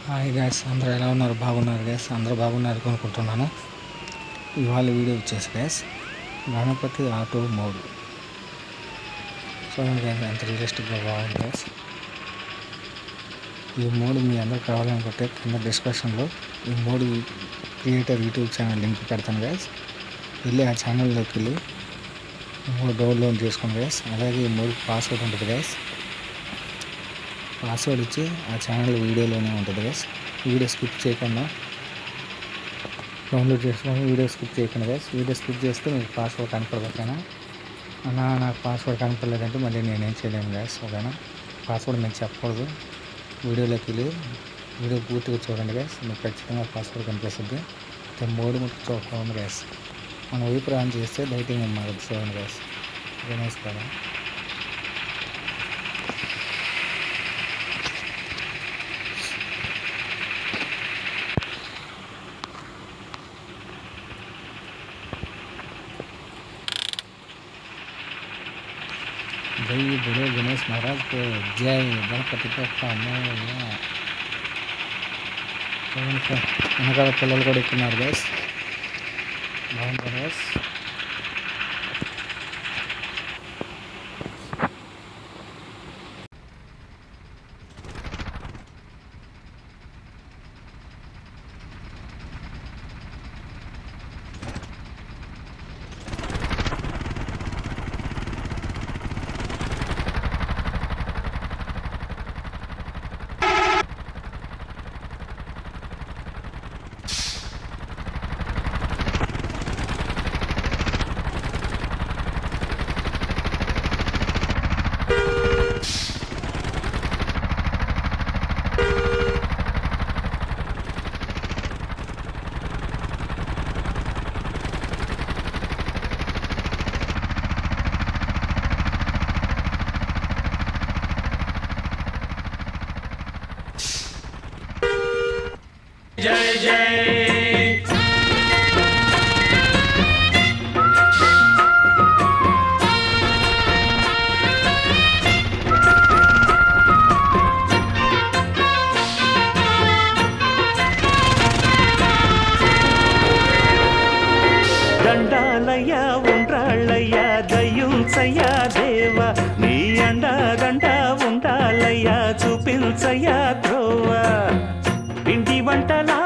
Hi gas, అందరూ ఎలా ఉన్నారు? బాగున్నారు గ్యాస్, అందరూ బాగున్నారు అనుకుంటున్నాను. ఇవాళ వీడియో వచ్చేసి గ్యాస్ గణపతి ఆటో మోడ్. చూడండి గ్యాస్, ఎంత రియలిస్టిక్గా బాగుంది గ్యాస్. ఈ మోడ్ మీ అందరూ కావాలనుకుంటే కింద డిస్క్రిప్షన్లో ఈ mode creator YouTube channel link పెడతాను గ్యాస్. వెళ్ళి ఆ ఛానల్లోకి వెళ్ళి మోడ్ డౌన్లోడ్ చేసుకోండి గ్యాస్. అలాగే ఈ మోడ్ పాస్వర్డ్ ఉంటుంది గ్యాస్. పాస్వర్డ్ ఇచ్చి ఆ ఛానల్ వీడియోలోనే ఉంటుంది గ్యాస్. వీడియో స్కిప్ చేయకుండా డౌన్లోడ్ చేసుకొని వీడియో స్కిప్ చేయకుండా గ్యాస్. వీడియో స్కిప్ చేస్తే మీకు పాస్వర్డ్ కనపడకపోయినా నాకు పాస్వర్డ్ కనపడలేదంటే మళ్ళీ నేనేం చేయలేను గ్యాస్. ఓకేనా? పాస్వర్డ్ మీకు చెప్పకూడదు. వీడియోలోకి వెళ్ళి వీడియో పూర్తిగా చూడండి గ్యాస్. మీకు ఖచ్చితంగా పాస్వర్డ్ కనిపిస్తుంది. మోడ్ మీకు చూడండి గ్యాస్. మనం వైపు ఆన్ చేస్తే లైటింగ్ మాకు చూడండి గ్యాస్. గణేష్ కదా. जय बोलो गणेश महाराज को जय, गणपति बप्पा मोरया. వెనకాల పిల్లలు కూడా ఎక్కున్నారు గ్యాస్. బాగుంది గ్యాస్. जय जय దండాలయ్యా ఉండ్రాళ్ళయ్యా దయ్యుంచయ్యా దేవ నీ అండా దండ ఉండాలయ్యా చూపించయ్యా ద్రోవ ఇంటి వంటలా